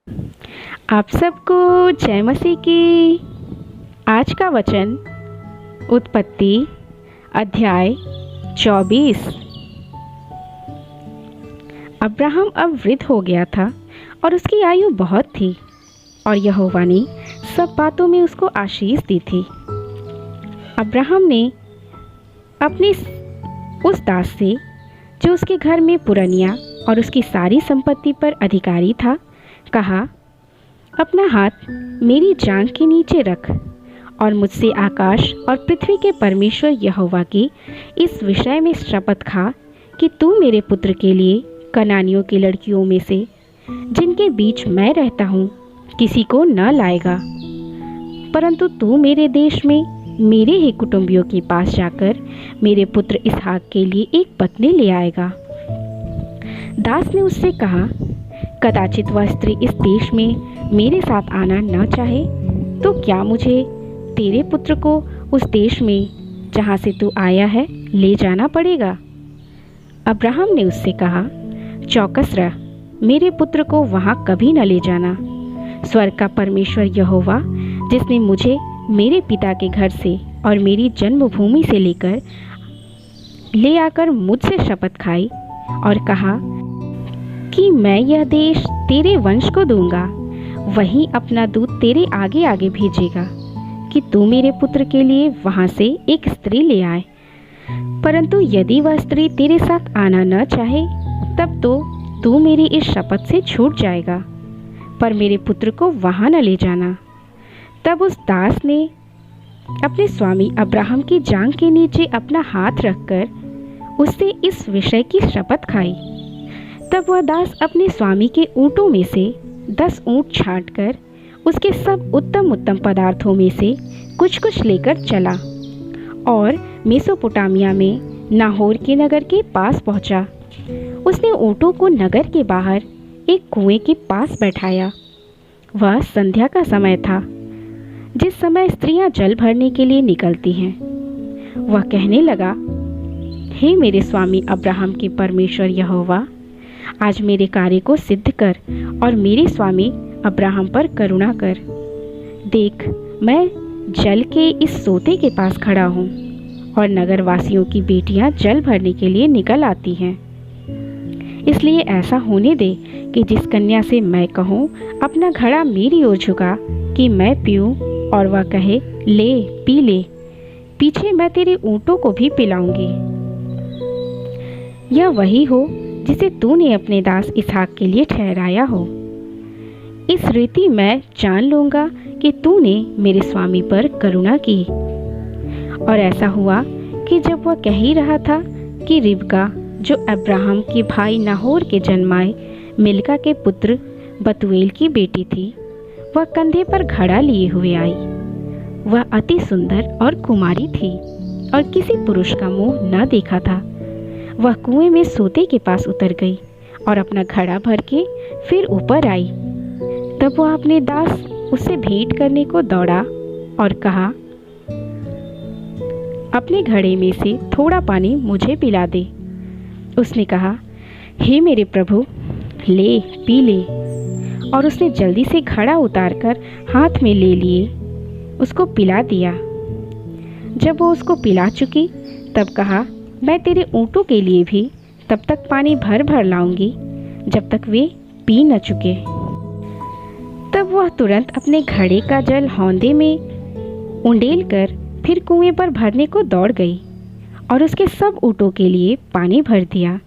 आप सबको जय मसीह की। आज का वचन उत्पत्ति अध्याय 24। अब्राहम अब वृद्ध हो गया था और उसकी आयु बहुत थी, और यहोवा ने सब बातों में उसको आशीष दी थी। अब्राहम ने अपने उस दास से, जो उसके घर में पुरनिया और उसकी सारी संपत्ति पर अधिकारी था, कहा, अपना हाथ मेरी जांघ के नीचे रख और मुझसे आकाश और पृथ्वी के परमेश्वर यहोवा की इस विषय में शपथ खा कि तू मेरे पुत्र के लिए कनानियों की लड़कियों में से, जिनके बीच मैं रहता हूँ, किसी को न लाएगा, परंतु तू मेरे देश में मेरे ही कुटुंबियों के पास जाकर मेरे पुत्र इसहाक के लिए एक पत्नी ले आएगा। दास ने उससे कहा, कदाचित वह स्त्री इस देश में मेरे साथ आना न चाहे तो क्या मुझे तेरे पुत्र को उस देश में जहाँ से तू आया है ले जाना पड़ेगा? अब्राहम ने उससे कहा, चौकस रह, मेरे पुत्र को वहाँ कभी न ले जाना। स्वर्ग का परमेश्वर यहोवा, जिसने मुझे मेरे पिता के घर से और मेरी जन्मभूमि से लेकर ले आकर मुझसे शपथ खाई और कहा कि मैं यह देश तेरे वंश को दूंगा, वही अपना दूत तेरे आगे आगे भेजेगा कि तू मेरे पुत्र के लिए वहाँ से एक स्त्री ले आए। परंतु यदि वह स्त्री तेरे साथ आना न चाहे, तब तो तू मेरी इस शपथ से छूट जाएगा, पर मेरे पुत्र को वहाँ न ले जाना। तब उस दास ने अपने स्वामी अब्राहम की जांघ के नीचे अपना हाथ रखकर उससे इस विषय की शपथ खाई। तब वह दास अपने स्वामी के ऊँटों में से 10 ऊँट छांटकर उसके सब उत्तम उत्तम पदार्थों में से कुछ कुछ लेकर चला और मेसोपोटामिया में नाहोर के नगर के पास पहुंचा। उसने ऊँटों को नगर के बाहर एक कुएं के पास बैठाया। वह संध्या का समय था, जिस समय स्त्रियां जल भरने के लिए निकलती हैं। वह कहने लगा, हे मेरे स्वामी अब्राहम के परमेश्वर यहोवा, आज मेरे कार्य को सिद्ध कर और मेरे स्वामी अब्राहम पर करुणा कर। देख, मैं जल के इस सोते के पास खड़ा हूँ और नगरवासियों की बेटियाँ जल भरने के लिए निकल आती हैं। इसलिए ऐसा होने दे कि जिस कन्या से मैं कहूँ, अपना घड़ा मेरी ओर झुका कि मैं पीऊँ, और वह कहे, ले पी ले, पीछे मैं तेरे ऊँटों को भी पिलाऊंगी। यह वही हो जिसे तूने अपने दास इसहाक के लिए ठहराया हो। इस रीति मैं जान लूँगा कि तूने मेरे स्वामी पर करुणा की। और ऐसा हुआ कि जब वह कह ही रहा था कि रिबका, जो अब्राहम के भाई नाहोर के जन्माए मिल्का के पुत्र बतूएल की बेटी थी, वह कंधे पर घड़ा लिए हुए आई। वह अति सुंदर और कुमारी थी और किसी पुरुष का मुंह न देखा था। वह कुएं में सोते के पास उतर गई और अपना घड़ा भर के फिर ऊपर आई। तब वह अपने दास उससे भेंट करने को दौड़ा और कहा, अपने घड़े में से थोड़ा पानी मुझे पिला दे। उसने कहा, हे मेरे प्रभु, ले पी ले। और उसने जल्दी से घड़ा उतारकर हाथ में ले लिए उसको पिला दिया। जब वो उसको पिला चुकी, तब कहा, मैं तेरे ऊँटों के लिए भी तब तक पानी भर भर लाऊंगी जब तक वे पी न चुके। तब वह तुरंत अपने घड़े का जल हौंदे में उंडेल कर फिर कुएं पर भरने को दौड़ गई और उसके सब ऊँटों के लिए पानी भर दिया।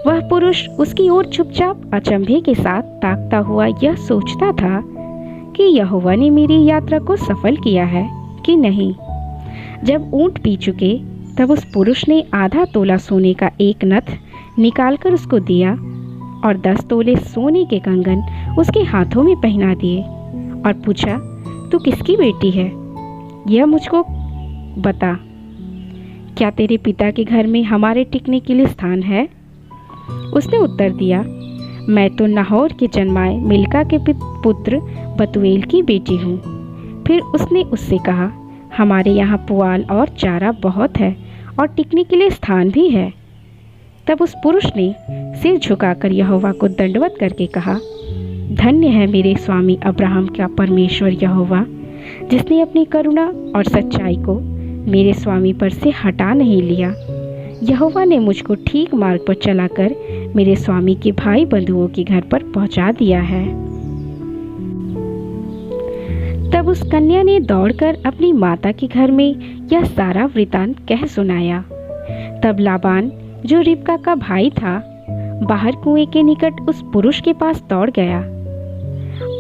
वह पुरुष उसकी ओर चुपचाप अचंभे के साथ ताकता हुआ यह सोचता था कि यहोवा ने मेरी यात्रा को सफल किया है कि नहीं। जब ऊँट पी चुके, तब उस पुरुष ने आधा तोला सोने का एक नथ निकालकर उसको दिया और 10 तोले सोने के कंगन उसके हाथों में पहना दिए और पूछा, तू किसकी बेटी है? यह मुझको बता। क्या तेरे पिता के घर में हमारे टिकने के लिए स्थान है? उसने उत्तर दिया, मैं तो नाहोर के जन्माए मिल्का के पुत्र बतूएल की बेटी हूँ। फिर उसने उससे कहा, हमारे यहाँ पुआल और चारा बहुत है और टिकने के लिए स्थान भी है। तब उस पुरुष ने सिर झुकाकर यहोवा को दंडवत करके कहा, धन्य है मेरे स्वामी अब्राहम का परमेश्वर यहोवा, जिसने अपनी करुणा और सच्चाई को मेरे स्वामी पर से हटा नहीं लिया। यहोवा ने मुझको ठीक मार्ग पर चलाकर मेरे स्वामी के भाई बंधुओं के घर पर पहुंचा दिया है। तब उस कन्या ने दौड़कर अपनी माता के घर में यह सारा वृतांत कह सुनाया। तब लाबान, जो रिबका का भाई था, बाहर कुएं के निकट उस पुरुष के पास दौड़ गया।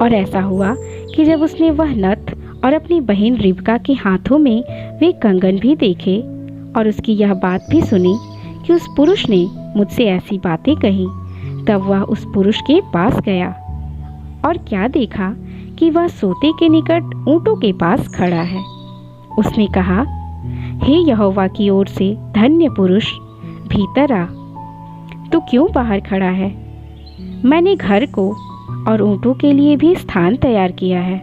और ऐसा हुआ कि जब उसने वह नत्थ और अपनी बहन रिबका के हाथों में वे कंगन भी देखे और उसकी यह बात भी सुनी कि उस पुरुष ने मुझसे ऐसी बातें कही, तब वह उस पुरुष के पास गया और क्या देखा कि वह सोते के निकट ऊँटों के पास खड़ा है। उसने कहा, हे यहोवा की ओर से धन्य पुरुष, भीतर आ। तू क्यों बाहर खड़ा है? मैंने घर को और ऊँटों के लिए भी स्थान तैयार किया है।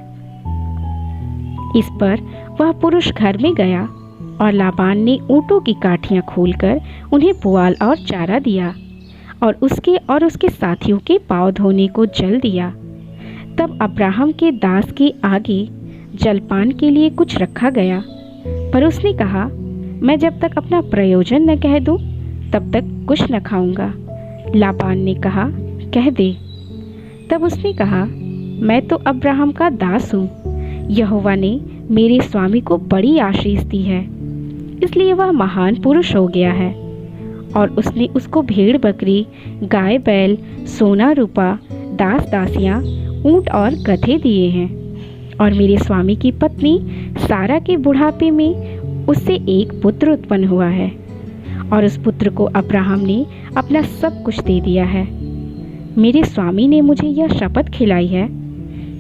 इस पर वह पुरुष घर में गया और लाबान ने ऊँटों की काठियाँ खोलकर उन्हें पुआल और चारा दिया और उसके साथियों के पाँव धोने को जल दिया। तब अब्राहम के दास के आगे जलपान के लिए कुछ रखा गया, पर उसने कहा, मैं जब तक अपना प्रयोजन न कह दूं, तब तक कुछ न खाऊंगा। लाबान ने कहा, कह दे। तब उसने कहा, मैं तो अब्राहम का दास हूँ। यहोवा ने मेरे स्वामी को बड़ी आशीष दी है, इसलिए वह महान पुरुष हो गया है। और उसने उसको भेड़ बकरी, गाय बैल, सोना रूपा, दास दासियाँ, ऊँट और गधे दिए हैं। और मेरे स्वामी की पत्नी सारा के बुढ़ापे में उससे एक पुत्र उत्पन्न हुआ है, और उस पुत्र को अब्राहम ने अपना सब कुछ दे दिया है। मेरे स्वामी ने मुझे यह शपथ खिलाई है,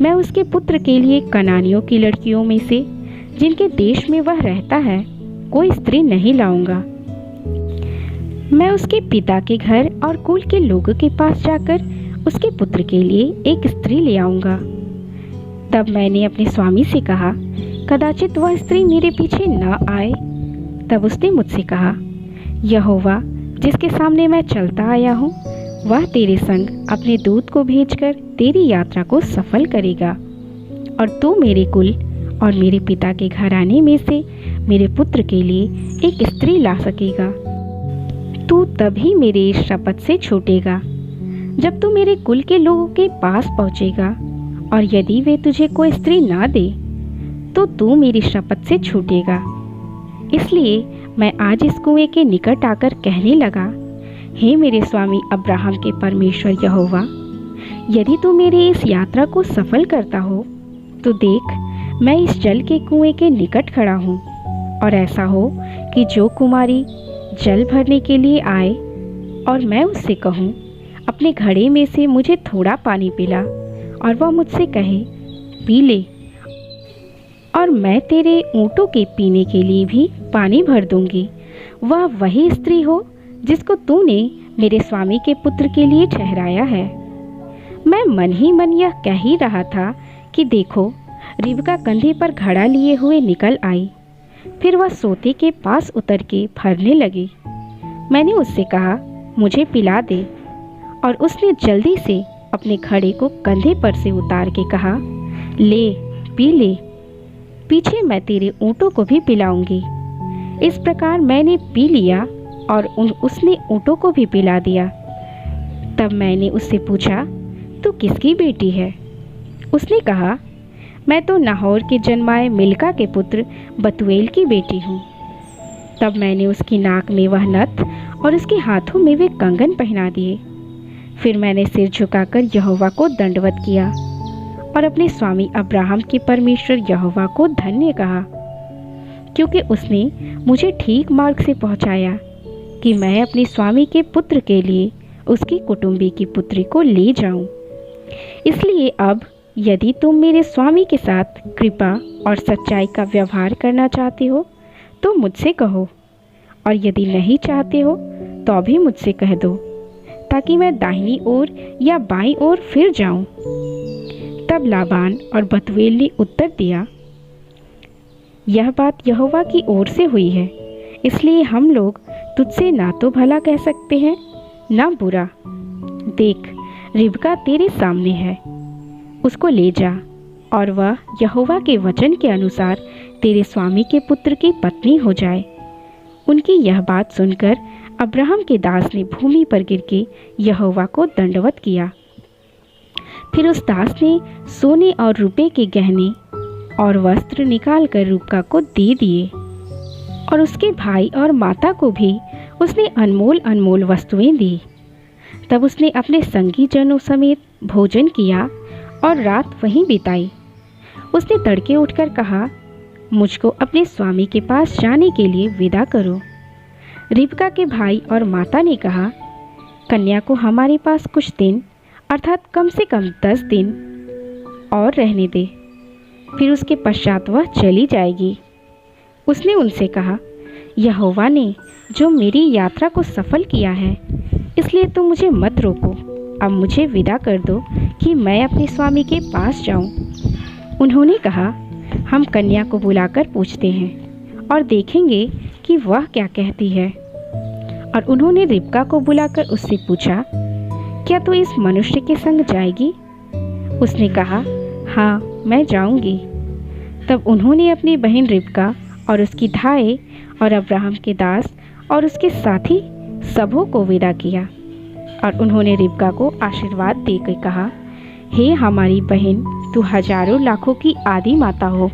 मैं उसके पुत्र के लिए कनानियों की लड़कियों में से, जिनके देश में वह रहता है, कोई स्त्री नहीं लाऊंगा। मैं उसके पिता के घर और कुल के लोगों के पास जाकर उसके पुत्र के लिए एक स्त्री ले आऊंगा। तब मैंने अपने स्वामी से कहा, कदाचित वह स्त्री मेरे पीछे न आए। तब उसने मुझसे कहा, यहोवा जिसके सामने मैं चलता आया हूँ, वह तेरे संग अपने दूत को भेजकर तेरी यात्रा को सफल करेगा, और तू मेरे कुल और मेरे पिता के घराने में से मेरे पुत्र के लिए एक स्त्री ला सकेगा। तू तभी मेरे इस शपथ से छूटेगा जब तू मेरे कुल के लोगों के पास पहुँचेगा, और यदि वे तुझे कोई स्त्री ना दे तो तू मेरी शपथ से छूटेगा। इसलिए मैं आज इस कुएं के निकट आकर कहने लगा, हे मेरे स्वामी अब्राहम के परमेश्वर यहोवा, यदि तू मेरी इस यात्रा को सफल करता हो तो देख, मैं इस जल के कुएं के निकट खड़ा हूँ, और ऐसा हो कि जो कुमारी जल भरने के लिए आए और मैं उससे कहूँ, अपने घड़े में से मुझे थोड़ा पानी पिला, और वह मुझसे कहे, पी ले, और मैं तेरे ऊँटों के पीने के लिए भी पानी भर दूंगी, वह वही स्त्री हो जिसको तूने मेरे स्वामी के पुत्र के लिए ठहराया है। मैं मन ही मन यह कह ही रहा था कि देखो, रिबका कंधे पर घड़ा लिए हुए निकल आई। फिर वह सोते के पास उतर के भरने लगी। मैंने उससे कहा, मुझे पिला दे, और उसने जल्दी से अपने घड़े को कंधे पर से उतार के कहा, ले, पी ले, पीछे मैं तेरे ऊँटों को भी पिलाऊंगी। इस प्रकार मैंने पी लिया और उसने ऊँटों को भी पिला दिया। तब मैंने उससे पूछा, तू किसकी बेटी है? उसने कहा, मैं तो नाहोर के जन्माए मिल्का के पुत्र बतूएल की बेटी हूँ। तब मैंने उसकी नाक में वह नत्थ और उसके हाथों में वे कंगन पहना दिए। फिर मैंने सिर झुकाकर यहोवा को दंडवत किया और अपने स्वामी अब्राहम के परमेश्वर यहोवा को धन्य कहा, क्योंकि उसने मुझे ठीक मार्ग से पहुँचाया कि मैं अपने स्वामी के पुत्र के लिए उसकी कुटुंबी की पुत्री को ले जाऊं। इसलिए अब यदि तुम मेरे स्वामी के साथ कृपा और सच्चाई का व्यवहार करना चाहते हो तो मुझसे कहो, और यदि नहीं चाहते हो तो भी मुझसे कह दो, ताकि मैं दाहिनी ओर या बाईं ओर फिर जाऊं। तब लाबान और बतूएल ने उत्तर दिया, यह बात यहोवा की ओर से हुई है, इसलिए हम लोग तुझसे ना तो भला कह सकते हैं ना बुरा। देख, रिबका तेरे सामने है, उसको ले जा और वह यहोवा के वचन के अनुसार तेरे स्वामी के पुत्र की पत्नी हो जाए। उनकी यह बात सुनकर अब्राहम के दास ने भूमि पर गिर के यहोवा को दंडवत किया। फिर उस दास ने सोने और रुपए के गहने और वस्त्र निकालकर रिबका को दे दिए, और उसके भाई और माता को भी उसने अनमोल अनमोल वस्तुएं दी। तब उसने अपने संगी जनों समेत भोजन किया और रात वहीं बिताई। उसने तड़के उठकर कहा, मुझको अपने स्वामी के पास जाने के लिए विदा करो। रिबका के भाई और माता ने कहा, कन्या को हमारे पास कुछ दिन अर्थात कम से कम 10 दिन और रहने दे, फिर उसके पश्चात वह चली जाएगी। उसने उनसे कहा, यहोवा ने जो मेरी यात्रा को सफल किया है, इसलिए तुम मुझे मत रोको। अब मुझे विदा कर दो कि मैं अपने स्वामी के पास जाऊं। उन्होंने कहा, हम कन्या को बुलाकर पूछते हैं और देखेंगे कि वह क्या कहती है। और उन्होंने रिबका को बुलाकर उससे पूछा, क्या तू इस मनुष्य के संग जाएगी? उसने कहा, हाँ, मैं जाऊंगी। तब उन्होंने अपनी बहन रिबका और उसकी धाए और अब्राहम के दास और उसके साथी सबों को विदा किया। और उन्होंने रिबका को आशीर्वाद देकर कहा, हे हमारी बहन, तू हजारों लाखों की आदि माता हो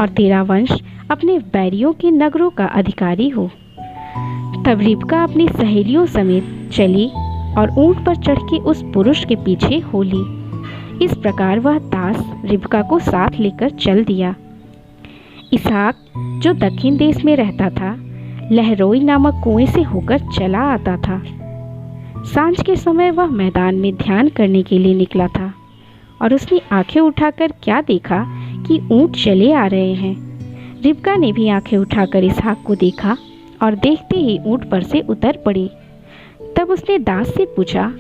और तेरा वंश अपने बैरियों के नगरों का अधिकारी हो। तब रिबका अपनी सहेलियों समेत चली और ऊंट पर चढ़ के उस पुरुष के पीछे हो ली। इस प्रकार वह दास रिबका को साथ लेकर चल दिया। इसहाक जो दक्षिण देश में रहता था, लहरोई नामक कुएं से होकर चला आता था। सांझ के समय वह मैदान में ध्यान करने के लिए निकला था, और उसने आंखें उठाकर क्या देखा कि ऊंट चले आ रहे हैं। रिबका ने भी आंखें उठाकर इसहाक को देखा और देखते ही ऊंट पर से उतर पड़ी। तब उसने दास से पूछा,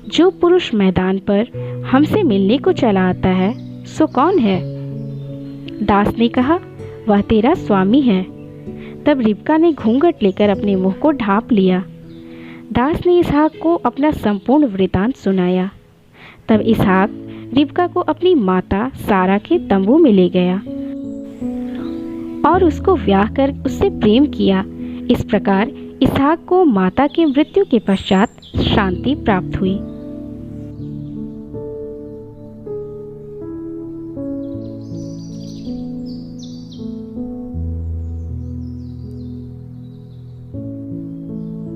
जो पुरुष मैदान पर हमसे मिलने को चला आता है, सो कौन है? दास ने कहा, वह तेरा स्वामी है। तब रिबका ने घूंघट लेकर अपने मुंह को ढांप लिया। दास ने इसहाक को अपना संपूर्ण वृतांत सुनाया। तब इसहाक रिबका को अपनी माता सारा के तंबू में ले गया और उसको ब्याह कर उससे प्रेम किया। इस प्रकार इसहाक को माता की मृत्यु के पश्चात शांति प्राप्त हुई।